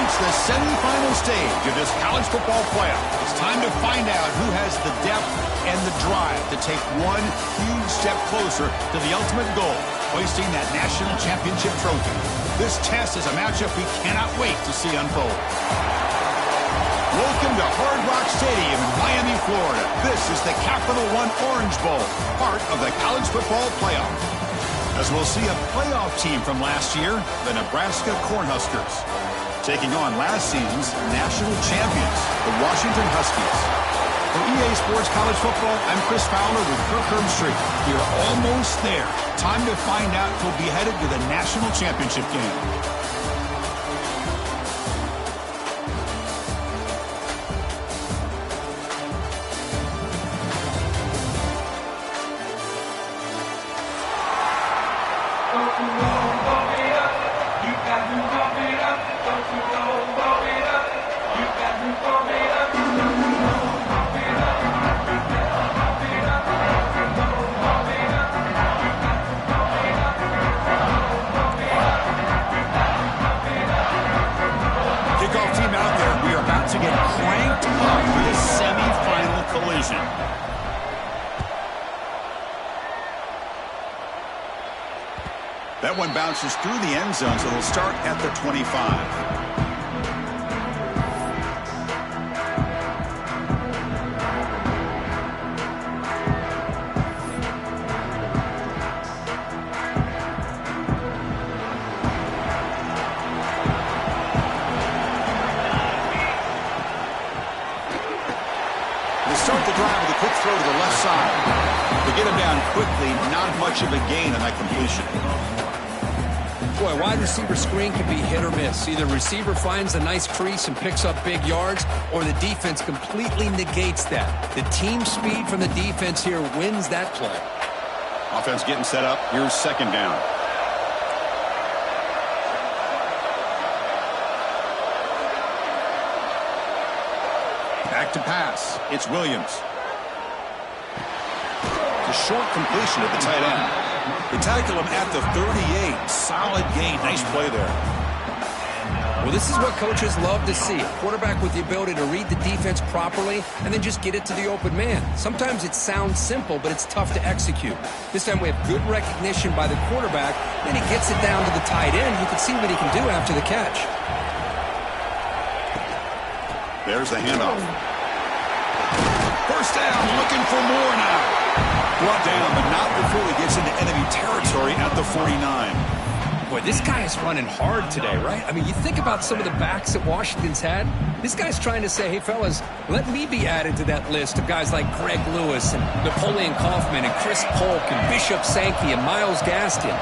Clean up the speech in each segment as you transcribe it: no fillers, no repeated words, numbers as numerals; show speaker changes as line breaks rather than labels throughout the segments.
reached the semifinal stage of this college football playoff. It's time to find out who has the depth and the drive to take one huge step closer to the ultimate goal, hoisting that national championship trophy. This test is a matchup we cannot wait to see unfold. Welcome to Hard Rock Stadium in Miami, Florida. This is the Capital One Orange Bowl, part of the college football playoff. As we'll see a playoff team from last year, the Nebraska Cornhuskers, taking on last season's national champions, the Washington Huskies. For EA Sports College Football, I'm Chris Fowler with Kirk Herbstreit. You're almost there. Time to find out who'll be headed to the national championship game. That one bounces through the end zone, so they'll start at the 25. They start the drive with a quick throw to the left side. They get him down quickly, not much of a gain on that completion.
Boy, wide receiver screen can be hit or miss. Either receiver finds a nice crease and picks up big yards, or the defense completely negates that. The team speed from the defense here wins that play.
Offense getting set up. Here's second down. Back to pass. It's Williams. A short completion at the tight end. They tackle him at the 38. Solid gain. Nice play there.
Well, this is what coaches love to see. A quarterback with the ability to read the defense properly and then just get it to the open man. Sometimes it sounds simple, but it's tough to execute. This time we have good recognition by the quarterback. Then he gets it down to the tight end. You can see what he can do after the catch.
There's the handoff. First down, looking for more now. Brought down, but not before he gets into enemy territory at the 49.
Boy, this guy is running hard today, right? I mean, you think about some of the backs that Washington's had. This guy's trying to say, hey, fellas, let me be added to that list of guys like Greg Lewis and Napoleon Kaufman and Chris Polk and Bishop Sankey and Miles Gaskin.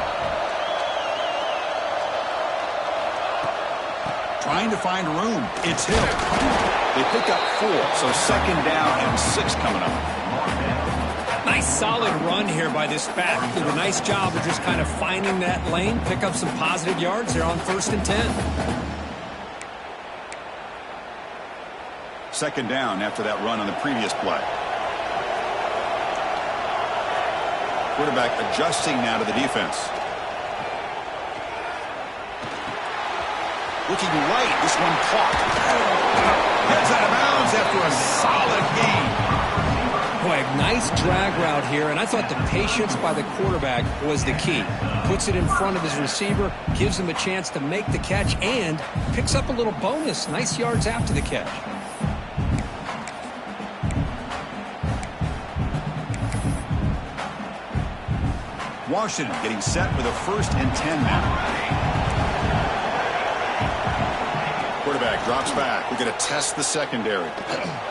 Trying to find room. It's Hill. They pick up 4, so second down and 6 coming up.
Nice solid run here by this back. Did a nice job of just kind of finding that lane, pick up some positive yards there on 1st and 10.
Second down after that run on the previous play. Quarterback adjusting now to the defense. Looking right, this one caught. Heads out of bounds after a solid gain.
Boy, nice drag route here, and I thought the patience by the quarterback was the key. Puts it in front of his receiver, gives him a chance to make the catch, and picks up a little bonus. Nice yards after the catch.
Washington getting set with a 1st and 10 now. Quarterback drops back. We're going to test the secondary.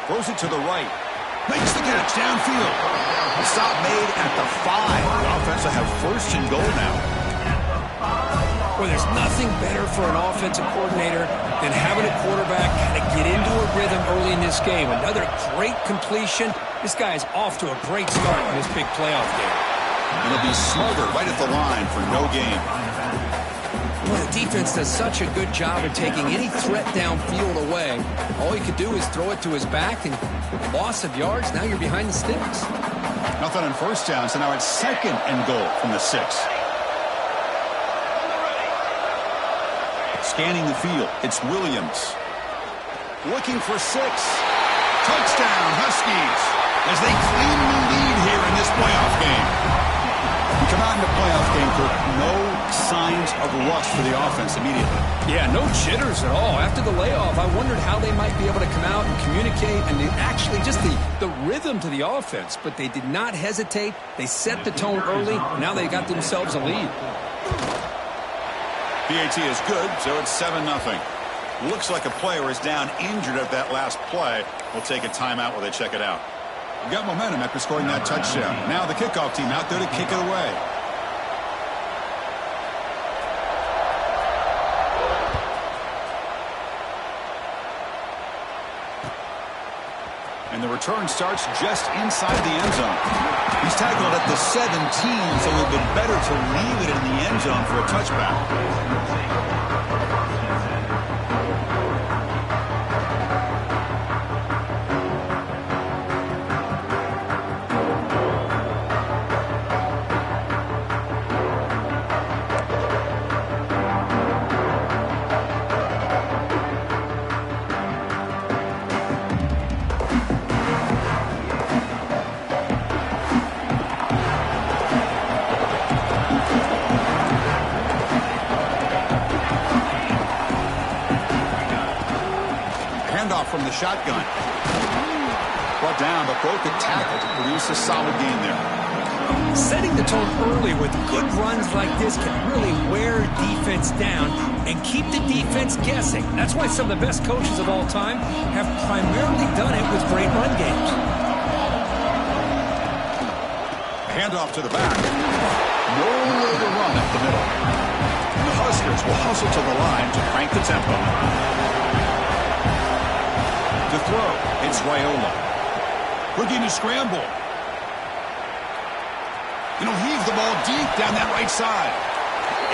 Throws it to the right. Makes the catch downfield. The stop made at the 5. The offense will have 1st and goal now.
Well, there's nothing better for an offensive coordinator than having a quarterback kind of get into a rhythm early in this game. Another great completion. This guy is off to a great start in this big playoff game.
And he'll be smothered right at the line for no gain.
Well, the defense does such a good job of taking any threat downfield away. All he could do is throw it to his back, and loss of yards, now you're behind the sticks.
Nothing on 1st down, so now it's 2nd and goal from the 6. scanning the field. It's Williams. Looking for 6. Touchdown, Huskies, as they claim the lead here in this playoff game. You come out in the playoff game, Kirk, no signs of rust for the offense immediately.
Yeah, no jitters at all. After the layoff, I wondered how they might be able to come out and communicate and actually just the rhythm to the offense. But they did not hesitate. They set the tone early. Now they got themselves a lead.
PAT is good, so it's 7-0. Looks like a player is down injured at that last play. We'll take a timeout while they check it out. We've got momentum after scoring that touchdown. Now the kickoff team out there to kick it away. And the return starts just inside the end zone. He's tackled at the 17, so it would have been better to leave it in the end zone for a touchback. From the shotgun. Brought down, but broke the tackle to produce a solid gain there.
Setting the tone early with good runs like this can really wear defense down and keep the defense guessing. That's why some of the best coaches of all time have primarily done it with great run games.
Handoff to the back. Nowhere to run up the middle. And the Huskers will hustle to the line to crank the tempo. To throw, it's Raiola. Looking to scramble. And he'll heave the ball deep down that right side.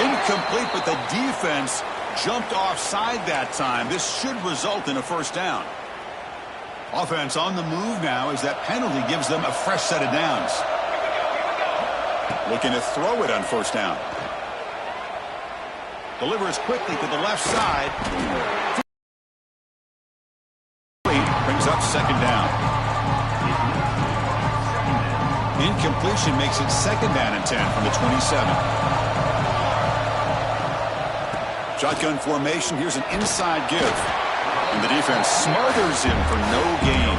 Incomplete, but the defense jumped offside that time. This should result in a first down. Offense on the move now as that penalty gives them a fresh set of downs. Looking to throw it on first down. Delivers quickly to the left side. Brings up second down. Incompletion makes it second down and 10 from the 27. Shotgun formation. Here's an inside give. And the defense smothers him for no gain.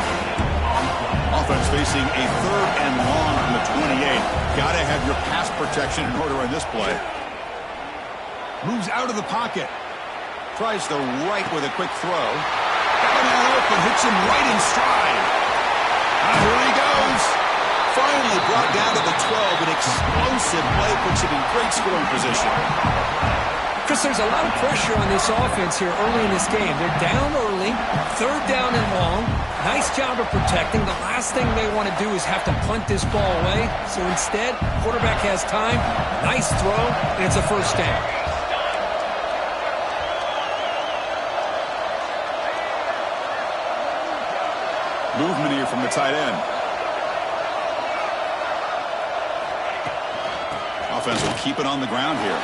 Offense facing a 3rd and long from the 28. Got to have your pass protection in order on this play. Moves out of the pocket. Tries the right with a quick throw. Got a man open. Hits him right in stride. Here he goes. Finally brought down to the 12. An explosive play puts him in great scoring position.
Chris, there's a lot of pressure on this offense here early in this game. They're down early, 3rd down and long. Nice job of protecting. The last thing they want to do is have to punt this ball away. So instead, quarterback has time. Nice throw, and it's a first down.
Movement here from the tight end. Offense will keep it on the ground here.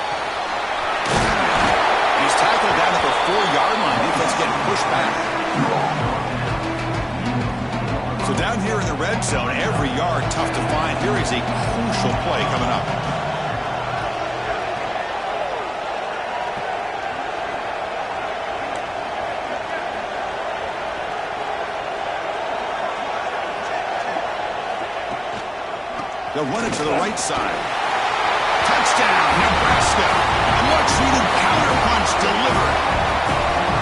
He's tackled down at the 4-yard line. Defense getting pushed back. So down here in the red zone, every yard tough to find. Here is a crucial play coming up. They'll run it to the right side. Touchdown, Nebraska. A much-needed counter-punch delivered.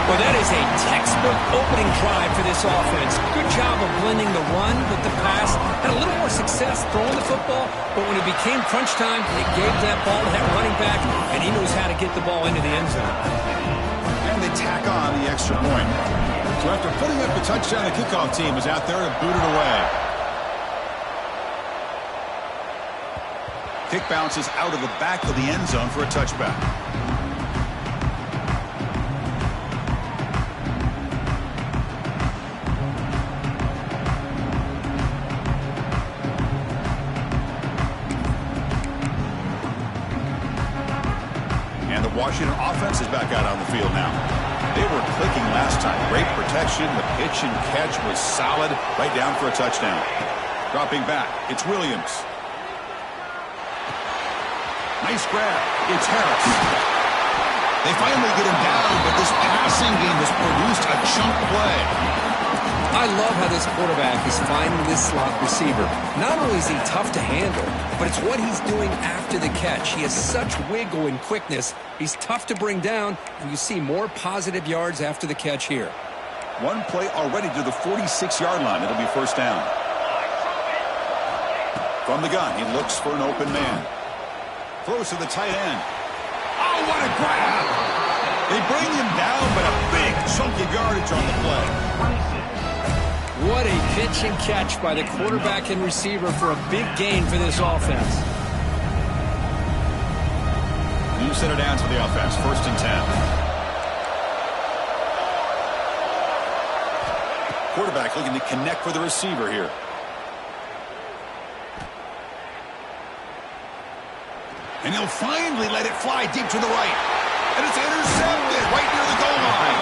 Well, that is a textbook opening drive for this offense. Good job of blending the run with the pass. Had a little more success throwing the football, but when it became crunch time, they gave that ball to that running back, and he knows how to get the ball into the end zone.
And they tack on the extra point. So after putting up the touchdown, the kickoff team is out there to boot it away. Kick bounces out of the back of the end zone for a touchback. And the Washington offense is back out on the field now. They were clicking last time. Great protection. The pitch and catch was solid. Right down for a touchdown. Dropping back, it's Williams. Nice grab. It's Harris. They finally get him down, but this passing game has produced a chunk play.
I love how this quarterback is finding this slot receiver. Not only is he tough to handle, but it's what he's doing after the catch. He has such wiggle and quickness. He's tough to bring down, and you see more positive yards after the catch here.
One play already to the 46-yard line. It'll be first down. From the gun, he looks for an open man. Throws to the tight end. Oh, what a grab! They bring him down, but a big chunk of yardage on the play.
What a pitch and catch by the quarterback and receiver for a big gain for this offense.
New center down to the offense. First and 10. Quarterback looking to connect with the receiver here. And he'll finally let it fly deep to the right. And it's intercepted right near the goal line.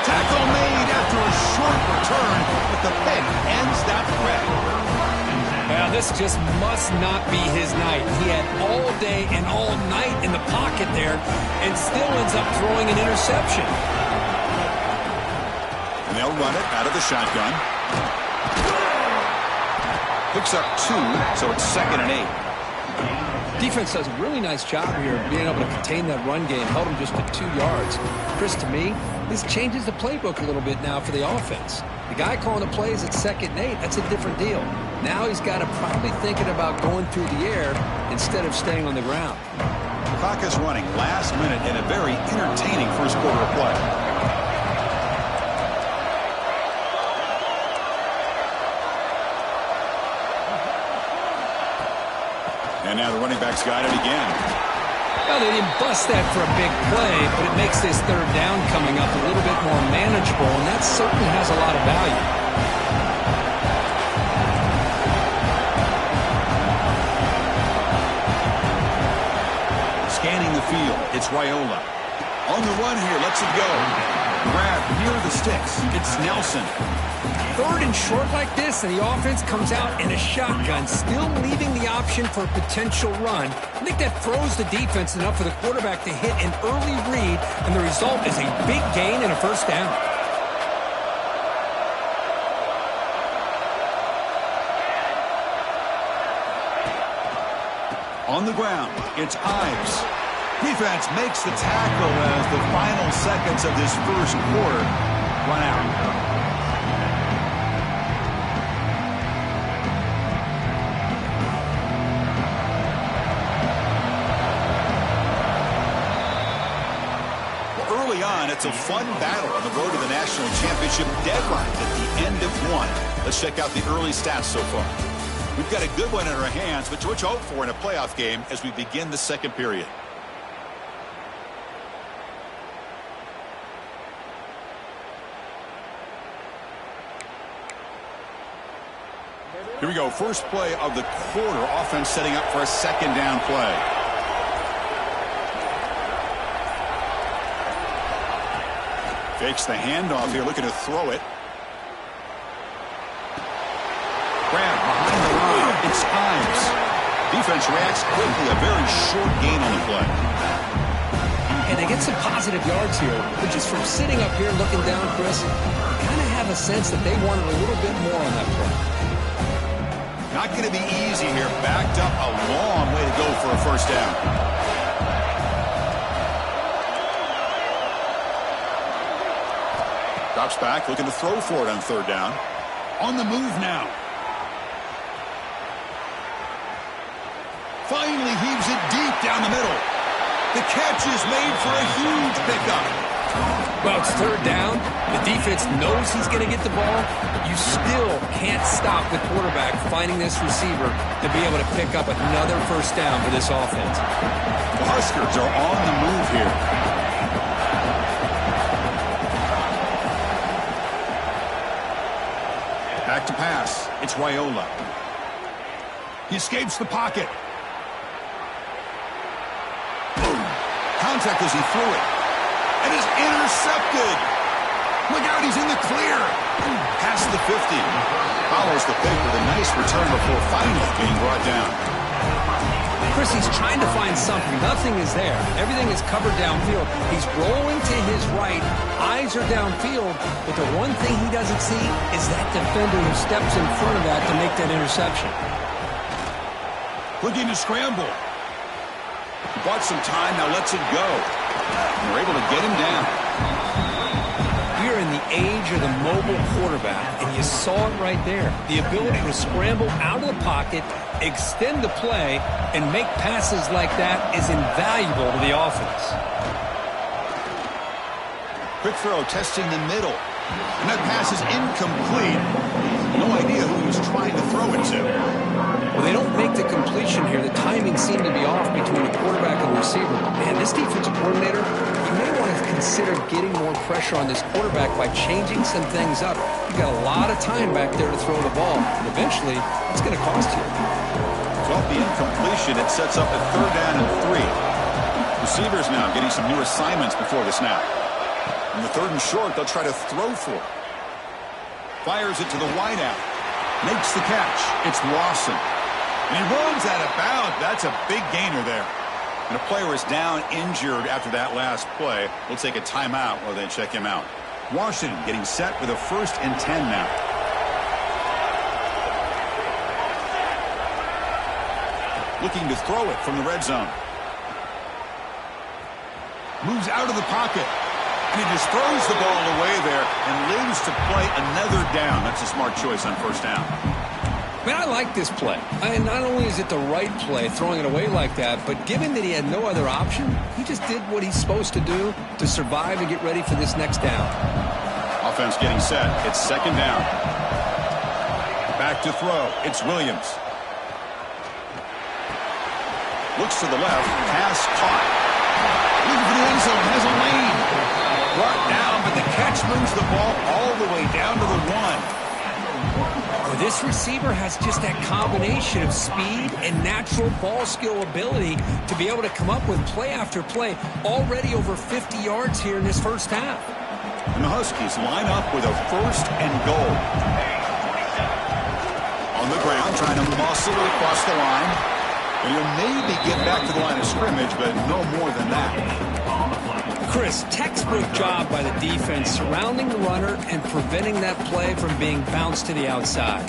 Tackle made after a short return, but the pick ends that threat.
Well, this just must not be his night. He had all day and all night in the pocket there and still ends up throwing an interception.
And they'll run it out of the shotgun. Picks up 2, so it's 2nd and 8.
Defense does a really nice job here being able to contain that run game, held him just to 2 yards. Chris, to me, this changes the playbook a little bit now for the offense. The guy calling the plays at 2nd and 8, that's a different deal. Now he's got to probably thinking about going through the air instead of staying on the ground.
Clock is running last minute in a very entertaining first quarter of play. And now the running back's got it again.
Well, they didn't bust that for a big play, but it makes this 3rd down coming up a little bit more manageable, and that certainly has a lot of value.
Scanning the field, it's Raiola. On the run here, lets it go. Grab near the sticks, it's Nelson.
3rd and short like this, and the offense comes out in a shotgun, still leaving the option for a potential run. I think that throws the defense enough for the quarterback to hit an early read, and the result is a big gain and a first down.
On the ground, it's Ives. Defense makes the tackle as the final seconds of this first quarter run out. It's a fun battle on the road to the national championship deadline at the end of 1. Let's check out the early stats so far. We've got a good one in our hands, but what you hope for in a playoff game as we begin the second period. Here we go. First play of the quarter. Offense setting up for a 2nd down play. Fakes the handoff here, looking to throw it. Grab behind the line. It's Ives. Defense reacts quickly. A very short gain on the play.
And they get some positive yards here. But just from sitting up here looking down, Chris, you kind of have a sense that they wanted a little bit more on that play.
Not going to be easy here. Backed up a long way to go for a first down. Drops back, looking to throw for it on 3rd down. On the move now. Finally heaves it deep down the middle. The catch is made for a huge pickup.
Well, it's 3rd down. The defense knows he's going to get the ball, but you still can't stop the quarterback finding this receiver to be able to pick up another first down for this offense.
The Huskers are on the move here. Back to pass. It's Raiola. He escapes the pocket. Boom. How contact as he threw it. And is intercepted. Look out, he's in the clear. Past the 50. Follows the pick with a nice return before finally being brought down.
Chris, he's trying to find something. Nothing is there. Everything is covered downfield. He's rolling to his right. Eyes are downfield. But the one thing he doesn't see is that defender who steps in front of that to make that interception.
Looking to scramble. Bought some time, now lets it go. And we're able to get him down.
We're in the age of the mobile quarterback, and you saw it right there. The ability to scramble out of the pocket, extend the play, and make passes like that is invaluable to the offense.
Quick throw, testing the middle. And that pass is incomplete. No idea who he was trying to throw it to.
Well, they don't make the completion here. The timing seemed to be off between the quarterback and the receiver. Man, this defensive coordinator, you may want to consider getting more pressure on this quarterback by changing some things up. You've got a lot of time back there to throw the ball, and eventually it's going to cost you.
So off the incompletion, it sets up a 3rd down and 3. Receivers now getting some new assignments before the snap. In the 3rd and short, they'll try to throw for it. Fires it to the wideout. Makes the catch. It's Lawson. And he runs out of bounds. That's a big gainer there. And a player is down injured after that last play. We'll take a timeout while they check him out. Washington getting set with a 1st and 10 now. Looking to throw it from the red zone. Moves out of the pocket. And he just throws the ball away there and lives to play another down. That's a smart choice on 1st down.
Man, I like this play. And not only is it the right play, throwing it away like that, but given that he had no other option, he just did what he's supposed to do to survive and get ready for this next down.
Offense getting set. It's 2nd down. Back to throw. It's Williams. Looks to the left. Pass caught. Looking for the end zone. Has a lane. Brought down, but the catch moves the ball all the way down to the 1.
Well, this receiver has just that combination of speed and natural ball skill ability to be able to come up with play after play. Already over 50 yards here in this 1st half.
And the Huskies line up with a 1st and goal. On the ground, trying to muscle it across the line. And you'll maybe get back to the line of scrimmage, but no more than that.
Chris, textbook job by the defense surrounding the runner and preventing that play from being bounced to the outside.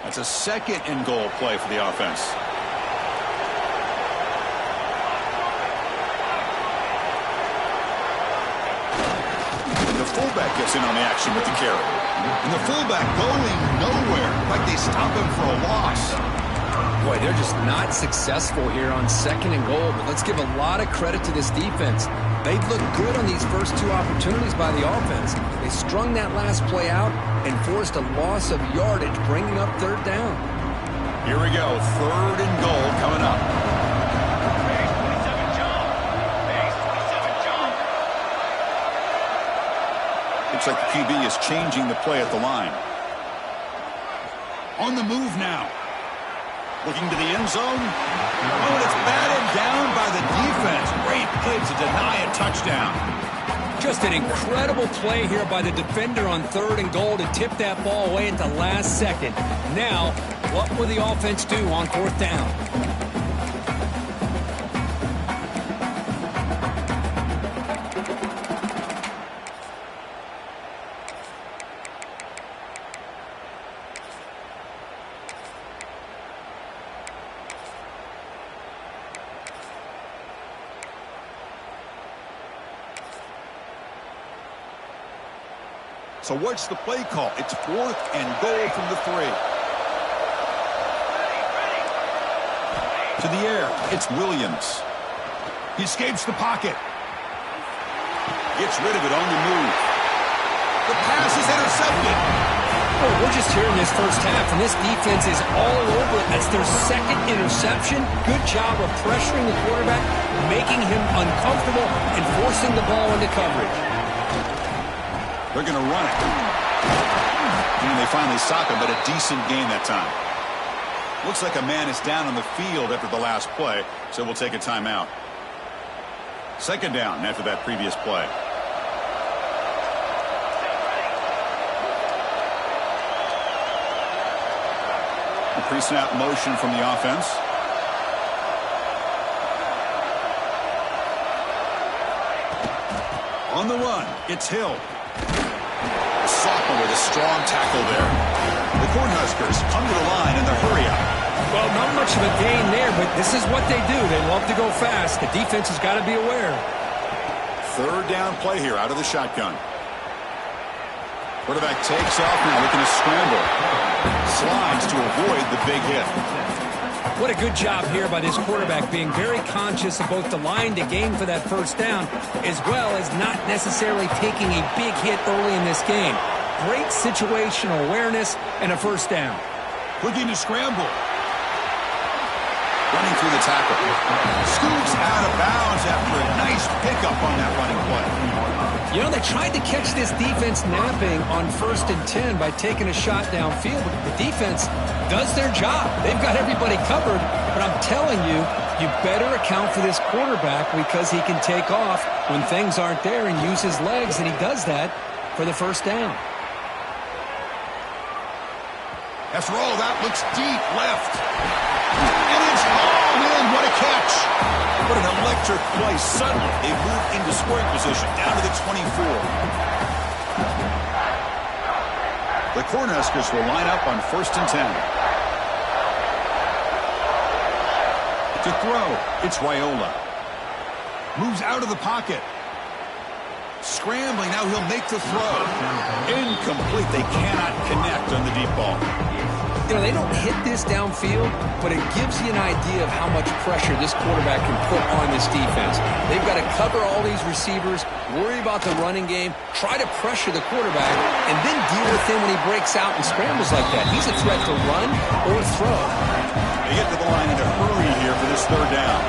That's a 2nd and goal play for the offense. Fullback gets in on the action with the carry. And the fullback going nowhere, like they stop him for a loss.
Boy, they're just not successful here on 2nd and goal, but let's give a lot of credit to this defense. They've looked good on these first 2 opportunities by the offense. They strung that last play out and forced a loss of yardage, bringing up 3rd down.
Here we go, 3rd and goal coming up. Looks like the QB is changing the play at the line. On the move now. Looking to the end zone. Oh, and it's batted down by the defense. Great play to deny a touchdown.
Just an incredible play here by the defender on 3rd and goal to tip that ball away at the last second. Now, what will the offense do on 4th down?
So what's the play call? It's 4th and goal from the 3. To the air, it's Williams. He escapes the pocket. Gets rid of it on the move. The pass is intercepted.
Well, we're just here in this 1st half, and this defense is all over it. That's their 2nd interception. Good job of pressuring the quarterback, making him uncomfortable, and forcing the ball into coverage.
They're going to run it. And they finally stop him, but a decent gain that time. Looks like a man is down on the field after the last play, so we'll take a timeout. Second down after that previous play. A pre-snap motion from the offense. On the run, it's Hill. A sophomore with a strong tackle there. The Cornhuskers come to the line in the hurry up.
Well, not much of a gain there, but this is what they do. They love to go fast. The defense has got to be aware.
Third down play here out of the shotgun. Quarterback takes off now, looking to scramble. Slides to avoid the big hit.
What a good job here by this quarterback, being very conscious of both the line to gain for that first down, as well as not necessarily taking a big hit early in this game. Great situational awareness and a first down.
Looking to scramble. Running through the tackle. Scoops out of bounds after a nice pickup on that running play.
You know, they tried to catch this defense napping on 1st and 10 by taking a shot downfield, but the defense does their job. They've got everybody covered, but I'm telling you, you better account for this quarterback because he can take off when things aren't there and use his legs, and he does that for the first down.
After all, that looks deep left. And it's all in. What a catch. What an electric play. Suddenly, they move into scoring position down to the 24. The Cornhuskers will line up on 1st and 10. To throw, it's Raiola. Moves out of the pocket. Scrambling, now he'll make the throw. Incomplete, they cannot connect on the deep ball.
You know, they don't hit this downfield, but it gives you an idea of how much pressure this quarterback can put on this defense. They've got to cover all these receivers, worry about the running game, try to pressure the quarterback, and then deal with him when he breaks out and scrambles like that. He's a threat to run or throw.
They get to the line in a hurry here for this third down.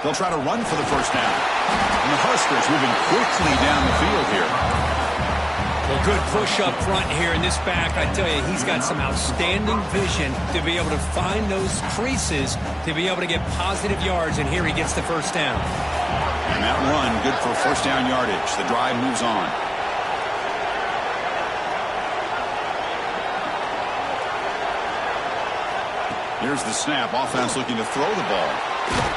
They'll try to run for the first down. And the Huskers moving quickly down the field here.
Well, good push up front here in this back. I tell you, he's got some outstanding vision to be able to find those creases to be able to get positive yards, and here he gets the first down.
And that run, good for first down yardage. The drive moves on. Here's the snap. Offense looking to throw the ball.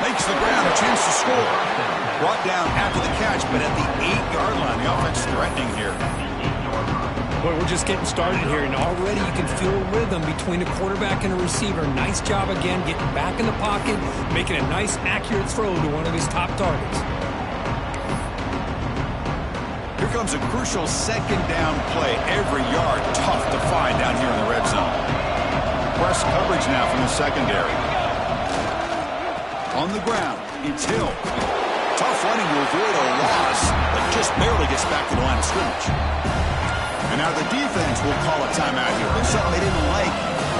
Makes the ground, a chance to score. Brought down after the catch, but at the 8-yard line, the offense threatening here.
Boy, we're just getting started here, and already you can feel a rhythm between a quarterback and a receiver. Nice job again, getting back in the pocket, making a nice, accurate throw to one of his top targets.
Here comes a crucial second down play. Every yard tough to find down here in the red zone. Press coverage now from the secondary. On the ground, it's Hill. Tough running to avoid a loss, but just barely gets back to the line of scrimmage. And now the defense will call a timeout here. There's something they didn't like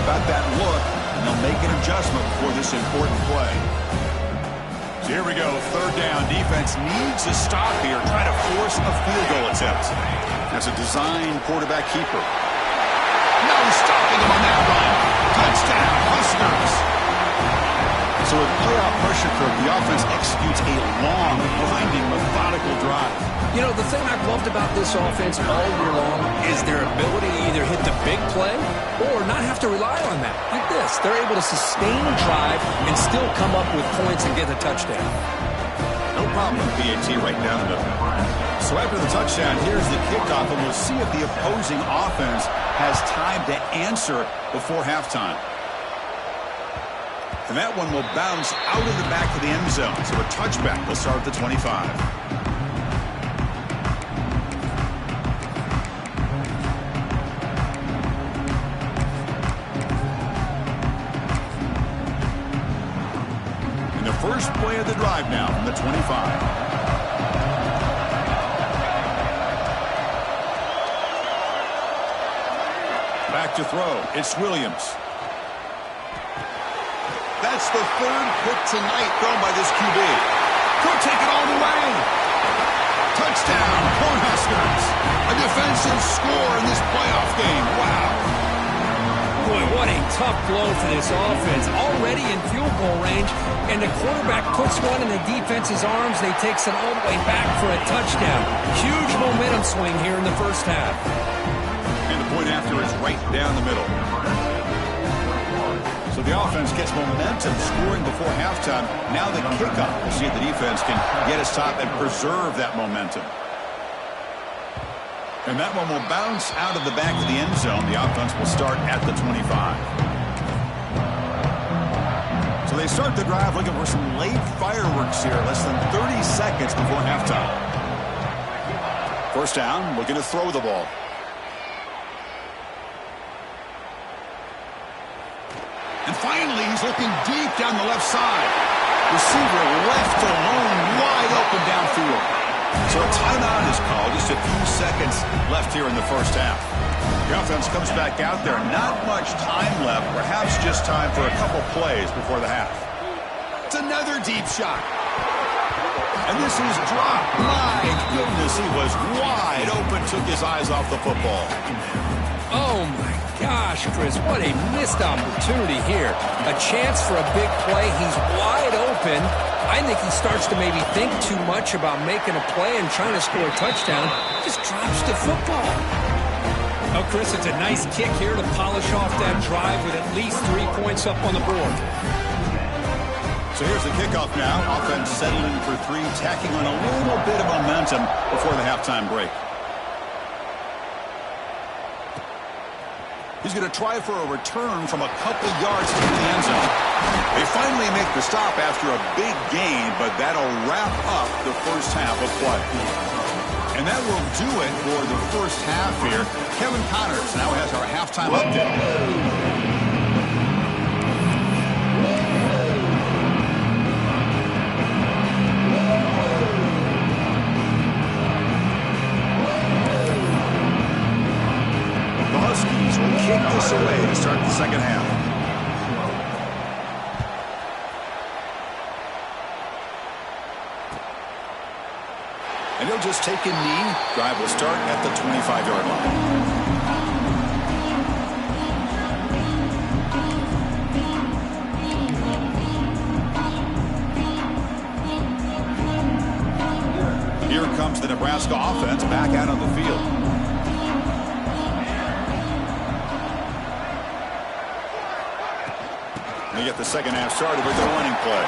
about that look, and they'll make an adjustment for this important play. So here we go, third down. Defense needs a stop here. Try to force a field goal attempt. That's a design quarterback keeper. No stopping him on that run. Touchdown, Huskers. So with playoff pressure curve, the offense executes a long, grinding, methodical drive.
You know, the thing I've loved about this offense all year long is their ability to either hit the big play or not have to rely on that. Like this, they're able to sustain a drive and still come up with points and get a touchdown.
No problem with PAT right down the middle. So after the touchdown, here's the kickoff, and we'll see if the opposing offense has time to answer before halftime. And that one will bounce out of the back of the end zone. So a touchback will start at the 25. And the first play of the drive now from the 25. to throw. It's Williams. That's the third pick tonight thrown by this QB. Could take it all the way. Touchdown, Cornhuskers. A defensive score in this playoff game. Wow.
Boy, what a tough blow for this offense. Already in field goal range, and the quarterback puts one in the defense's arms. They takes it all the way back for a touchdown. Huge momentum swing here in the first half.
And the point after is right down the middle. So the offense gets momentum scoring before halftime. Now the kickoff. We'll see if the defense can get a stop and preserve that momentum. And that one will bounce out of the back of the end zone. The offense will start at the 25. So they start the drive looking for some late fireworks here. Less than 30 seconds before halftime. First down, looking to throw the ball. And finally, he's looking deep down the left side. Receiver left alone, wide open downfield. So a timeout is called. Just a few seconds left here in the first half. The offense comes back out there. Not much time left. Perhaps just time for a couple plays before the half. It's another deep shot. And this is dropped. My goodness, he was wide open. Took his eyes off the football.
Oh, my gosh, Chris, what a missed opportunity here. A chance for a big play. He's wide open. I think he starts to maybe think too much about making a play and trying to score a touchdown. Just drops the football. Oh, Chris, it's a nice kick here to polish off that drive with at least 3 points up on the board.
So here's the kickoff now. Offense settling for 3, tacking on a little bit of momentum before the halftime break. He's going to try for a return from a couple yards into the end zone. They finally make the stop after a big gain, but that'll wrap up the first half of play. And that will do it for the first half here. Kevin Connors now has our halftime update. Kick this away to start the second half. And he'll just take a knee. Drive will start at the 25-yard line. Here comes the Nebraska offense back out on the field. They get the second half started with their running play.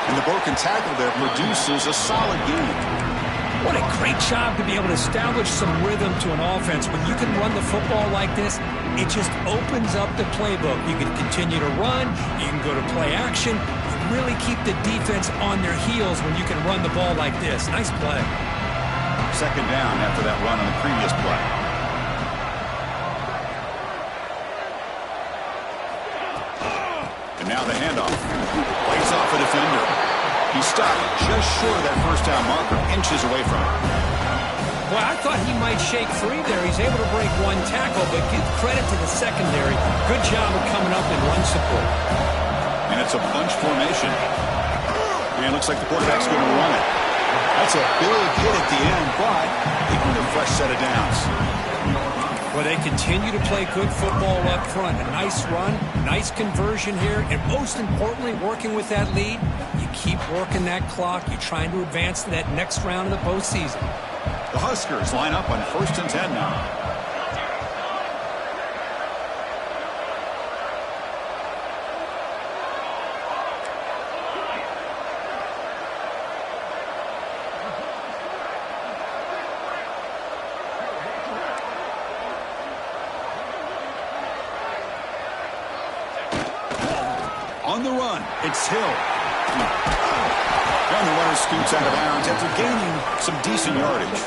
And the broken tackle there produces a solid gain.
What a great job to be able to establish some rhythm to an offense. When you can run the football like this, it just opens up the playbook. You can continue to run. You can go to play action. You really keep the defense on their heels when you can run the ball like this. Nice play.
Second down after that run on the previous play. Now the handoff. Plays off a defender. He stopped just short of that first down marker, inches away from it.
Well, I thought he might shake free there. He's able to break one tackle, but give credit to the secondary. Good job of coming up in run support.
And it's a bunch formation. And it looks like the quarterback's going to run it. That's a big hit at the end, but they get a fresh set of downs.
Well, they continue to play good football up front. A nice run, nice conversion here, and most importantly, working with that lead, you keep working that clock. You're trying to advance to that next round of the postseason.
The Huskers line up on 1st and 10 now. On the run, it's Hill. And the runner scoots out of bounds after gaining some decent yardage.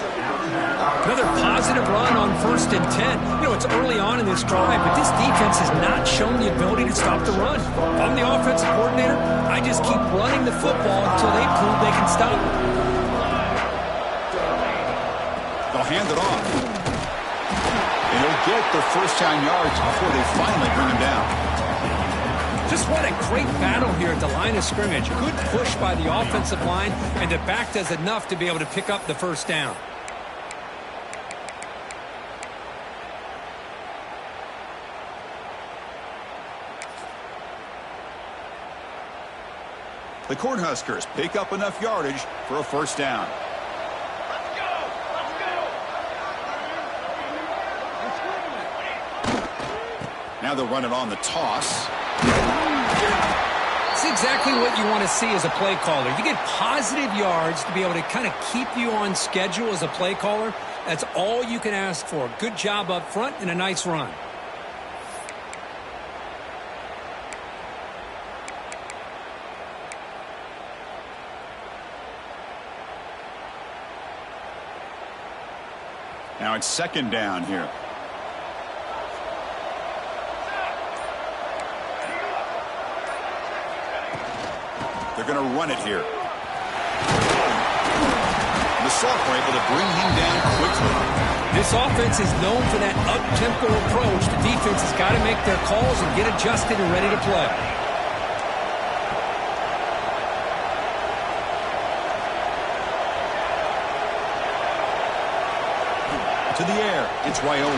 Another positive run on 1st and 10. You know, it's early on in this drive, but this defense has not shown the ability to stop the run. If I'm the offensive coordinator, I just keep running the football until they prove they can stop it.
They'll hand it off. He'll get the first down yards before they finally bring him down.
Just what a great battle here at the line of scrimmage. Good push by the offensive line, and the back does enough to be able to pick up the first down.
The Cornhuskers pick up enough yardage for a first down. Now they'll run it on the toss.
It's exactly what you want to see as a play caller. You get positive yards to be able to kind of keep you on schedule as a play caller. That's all you can ask for. Good job up front and a nice run.
Now it's second down here. They're going to run it here. The Sophomore able to bring him down quickly.
This offense is known for that up-tempo approach. The defense has got to make their calls and get adjusted and ready to play.
To the air, it's Raiola.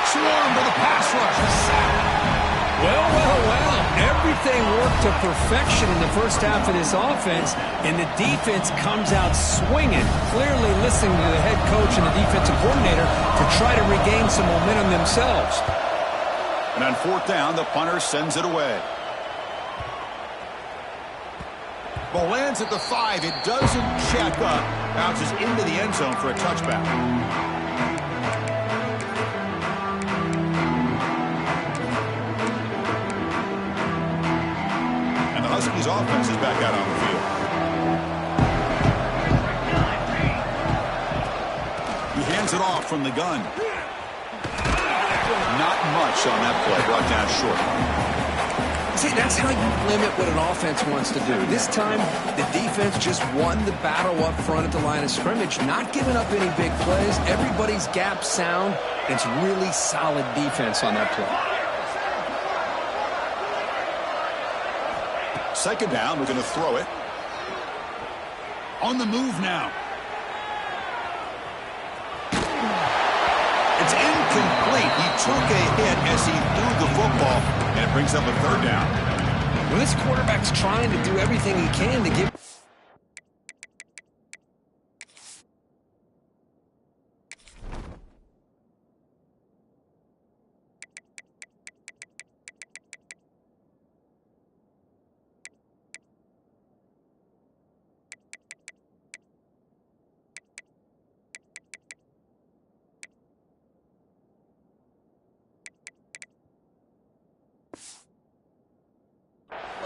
Swarm with a pass rush.
Well. Everything worked to perfection in the first half of this offense, and the defense comes out swinging, clearly listening to the head coach and the defensive coordinator to try to regain some momentum themselves.
And on fourth down, the punter sends it away. Ball lands at the 5. It doesn't check up. Bounces into the end zone for a touchback. Huskies offense is back out on the field. He hands it off from the gun. Not much on that play, brought down short.
See, that's how you limit what an offense wants to do. This time, the defense just won the battle up front at the line of scrimmage, not giving up any big plays. Everybody's gap sound. It's really solid defense on that play.
Second down, we're going to throw it. On the move now. It's incomplete. He took a hit as he threw the football, and it brings up a third down.
Well, this quarterback's trying to do everything he can to give...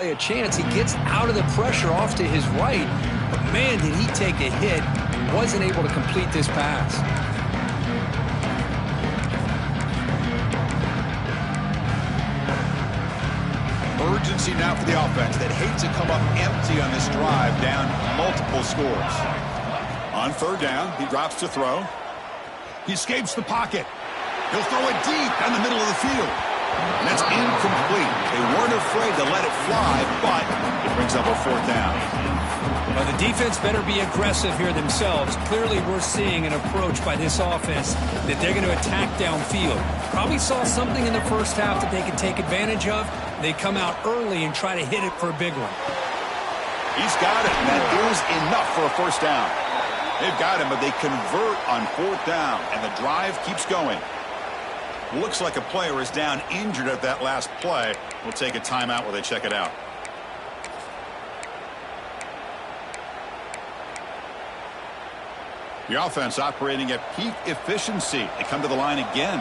a chance. He gets out of the pressure off to his right, but man, did he take a hit. Wasn't able to complete this pass.
Urgency now for the offense that hates to come up empty on this drive, down multiple scores. On third down, he drops to throw. He escapes the pocket. He'll throw it deep down the middle of the field. And that's incomplete. They weren't afraid to let it fly, but it brings up a fourth down.
Well, the defense better be aggressive here themselves. Clearly, we're seeing an approach by this offense that they're going to attack downfield. Probably saw something in the first half that they could take advantage of. They come out early and try to hit it for a big one.
He's got it, and that is enough for a first down. They've got him, but they convert on fourth down, and the drive keeps going. Looks like a player is down injured at that last play. We'll take a timeout while they check it out. The offense operating at peak efficiency. They come to the line again.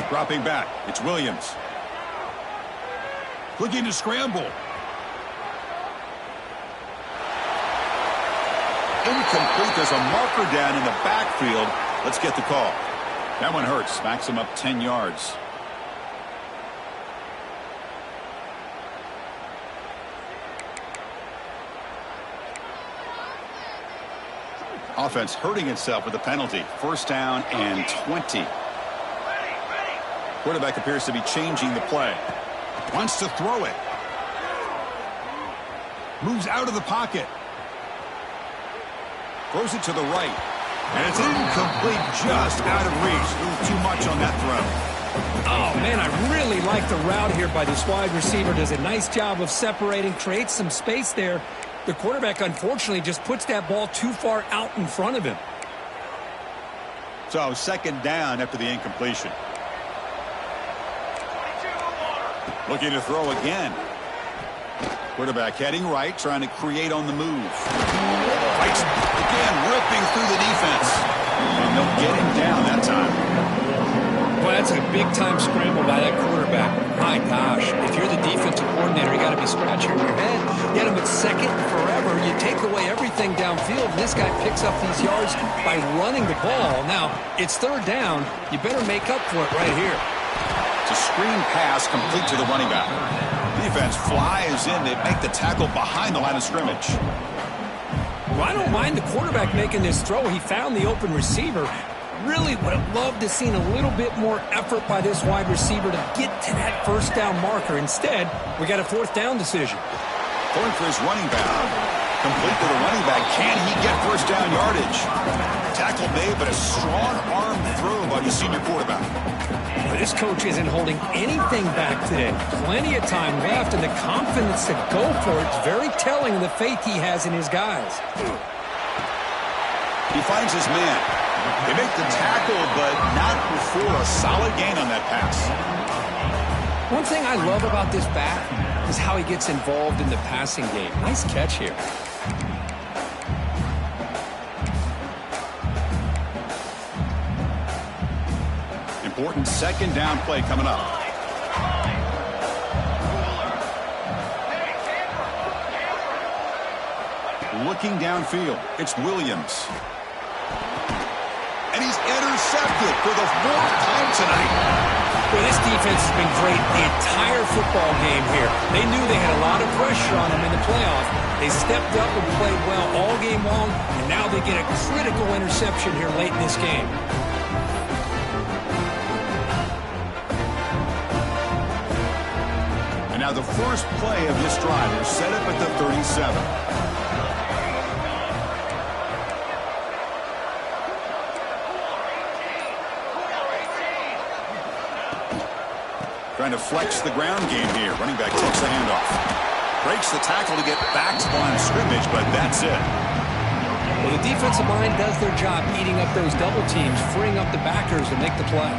Dropping back, it's Williams. Looking to scramble. Incomplete. There's a marker down in the backfield. Let's get the call. That one hurts. Backs him up 10 yards. Offense hurting itself with a penalty. First down and 20. Quarterback appears to be changing the play. Wants to throw it. Moves out of the pocket. Throws it to the right. And it's incomplete, just out of reach. A little too much on that throw.
Oh, man, I really like the route here by this wide receiver. Does a nice job of separating, creates some space there. The quarterback, unfortunately, just puts that ball too far out in front of him.
So, second down after the incompletion. Looking to throw again. Quarterback heading right, trying to create on the move. Fights again, ripping through the defense. And they'll get him down that time.
Well, that's a big-time scramble by that quarterback. My gosh, if you're the defensive coordinator, you got to be scratching your head. Get him at second forever. You take away everything downfield, and this guy picks up these yards by running the ball. Now, it's third down. You better make up for it right here.
It's a screen pass complete to the running back. Defense flies in. They make the tackle behind the line of scrimmage.
Well, I don't mind the quarterback making this throw. He found the open receiver. Really would have loved to have seen a little bit more effort by this wide receiver to get to that first down marker. Instead, we got a fourth down decision.
Going for his running back. Complete to the running back. Can he get first down yardage? Tackle made, but a strong arm throw by the senior quarterback.
Well, this coach isn't holding anything back today. Plenty of time left, and the confidence to go for it is very telling of the faith he has in his guys.
He finds his man. They make the tackle, but not before a solid gain on that pass.
One thing I love about this back is how he gets involved in the passing game. Nice catch here.
Important second down play coming up. Looking downfield, it's Williams. And he's intercepted for the fourth time tonight.
Well, this defense has been great the entire football game here. They knew they had a lot of pressure on them in the playoff. They stepped up and played well all game long, and now they get a critical interception here late in this game.
And now the first play of this drive is set up at the 37. Trying to flex the ground game here. Running back takes the handoff. Breaks the tackle to get back to the line of scrimmage, but that's it.
Well, the defensive line does their job eating up those double teams, freeing up the backers to make the play.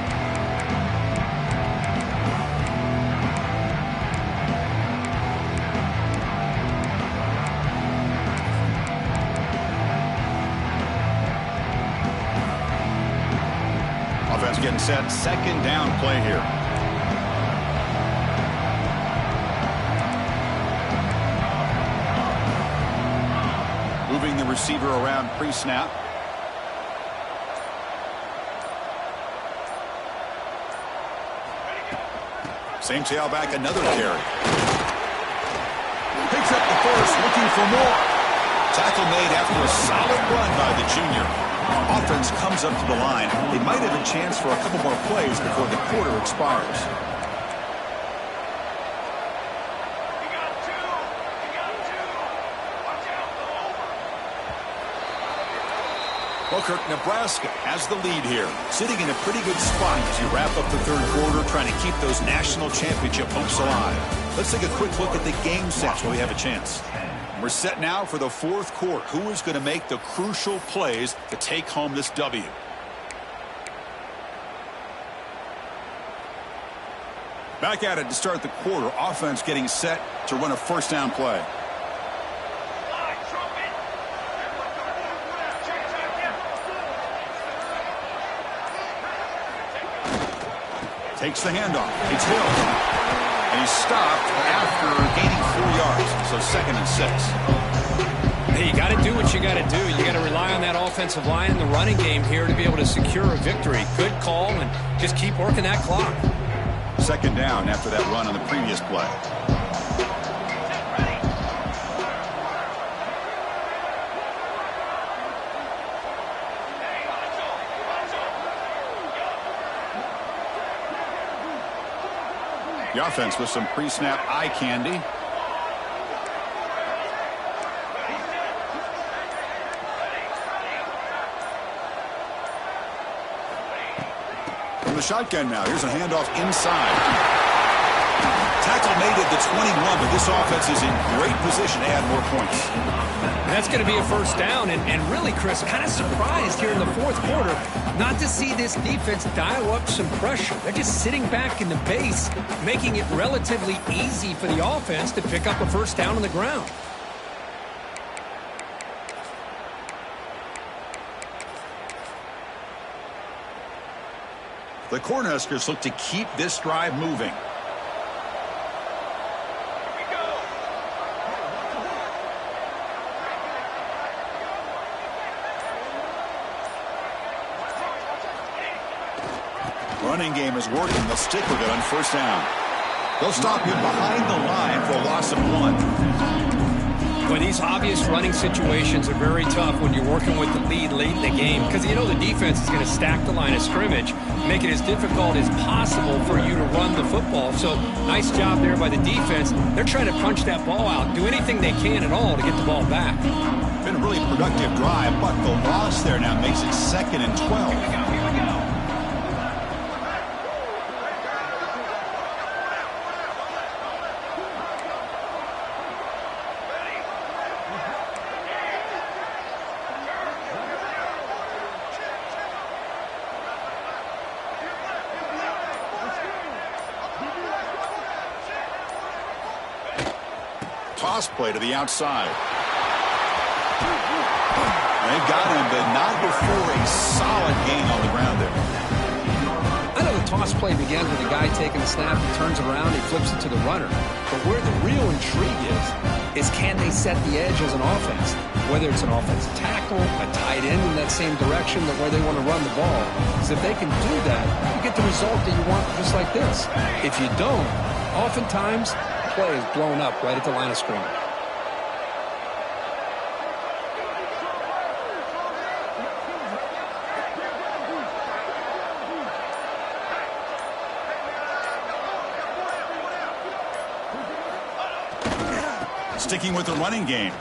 Offense getting set. Second down play here. Moving the receiver around pre-snap. Same tailback, another carry. Picks up the first, looking for more. Tackle made after a solid run by the junior. Offense comes up to the line. They might have a chance for a couple more plays before the quarter expires. Well, Kirk, Nebraska has the lead here, sitting in a pretty good spot as you wrap up the third quarter, trying to keep those national championship hopes alive. Let's take a quick look at the game sets while we have a chance. We're set now for the fourth quarter. Who is going to make the crucial plays to take home this W? Back at it to start the quarter. Offense getting set to run a first down play. Takes the handoff. It's Hill. And he's stopped after gaining 4 yards. So second and 6.
Hey, you got to do what you got to do. You got to rely on that offensive line and the running game here to be able to secure a victory. Good call, and just keep working that clock.
Second down after that run on the previous play. The offense with some pre-snap eye candy. From the shotgun now. Here's a handoff inside. Tackle made at the 21, but this offense is in great position to add more points.
That's going to be a first down, and really, Chris, kind of surprised here in the fourth quarter not to see this defense dial up some pressure. They're just sitting back in the base, making it relatively easy for the offense to pick up a first down on the ground.
The Cornhuskers look to keep this drive moving. Running game is working. They'll stick with it on first down. They'll stop him behind the line for a loss of 1.
Well, these obvious running situations are very tough when you're working with the lead late in the game because you know the defense is going to stack the line of scrimmage, make it as difficult as possible for you to run the football. So nice job there by the defense. They're trying to punch that ball out, do anything they can at all to get the ball back.
Been a really productive drive, but the loss there now makes it 2nd and 12.
Here we go.
Toss play to the outside. They got him, but not before a solid gain on the ground there.
I know the toss play begins with a guy taking the snap, he turns around, he flips it to the runner. But where the real intrigue is can they set the edge as an offense? Whether it's an offensive tackle, a tight end in that same direction that where they want to run the ball. Because if they can do that, you get the result that you want just like this. If you don't, oftentimes play is blown up right at the line of scrimmage.
Sticking with the running game.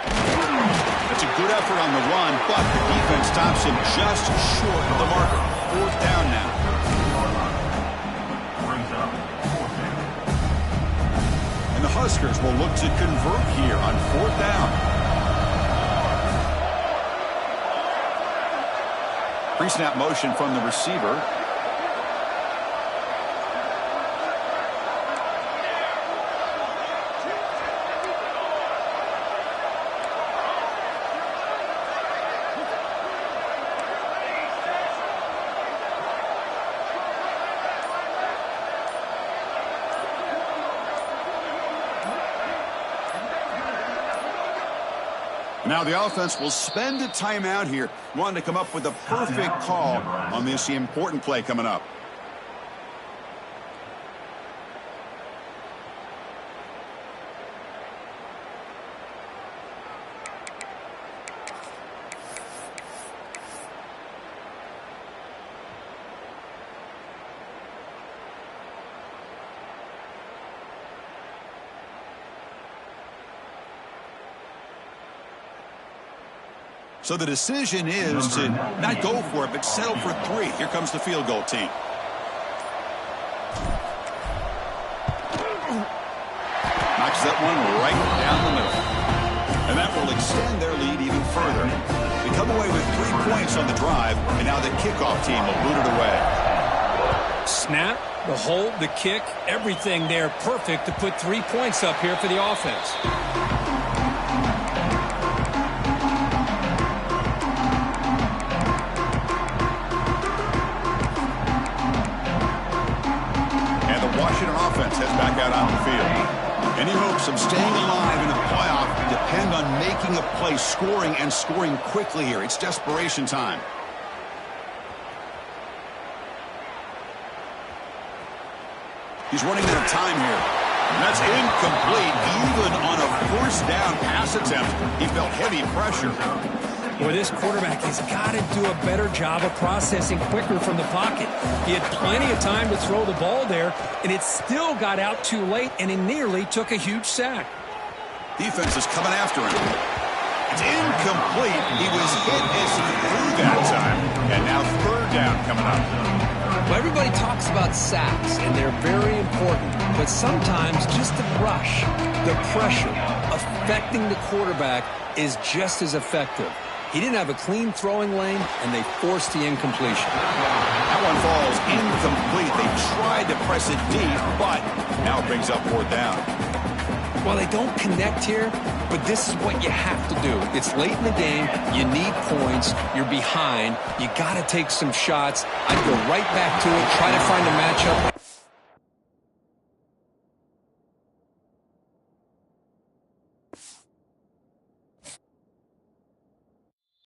That's a good effort on the run, but the defense stops him just short of the marker. 4th down now. And the Huskers will look to convert here on 4th down. Pre-snap motion from the receiver. Now the offense will spend a timeout here, wanting to come up with a perfect call on this important play coming up. So the decision is to not go for it, but settle for 3. Here comes the field goal team. Knocks that one right down the middle. And that will extend their lead even further. They come away with 3 points on the drive, and now the kickoff team will boot it away.
Snap, the hold, the kick, everything there perfect to put 3 points up here for the offense.
Washington offense heads back out on the field. Any hopes of staying alive in the playoff depend on making a play, scoring, and scoring quickly here. It's desperation time. He's running out of time here. And that's incomplete. Even on a 4th down pass attempt, he felt heavy pressure.
Well, this quarterback has got to do a better job of processing quicker from the pocket. He had plenty of time to throw the ball there, and it still got out too late, and he nearly took a huge sack.
Defense is coming after him. It's incomplete. He was hit as he threw that time. And now third down coming up.
Well, everybody talks about sacks, and they're very important. But sometimes just the rush, the pressure, affecting the quarterback is just as effective. He didn't have a clean throwing lane, and they forced the incompletion.
That one falls incomplete. They tried to press it deep, but now it brings up fourth down.
Well, they don't connect here, but this is what you have to do. It's late in the game. You need points. You're behind. You got to take some shots. I'd go right back to it, try to find a matchup.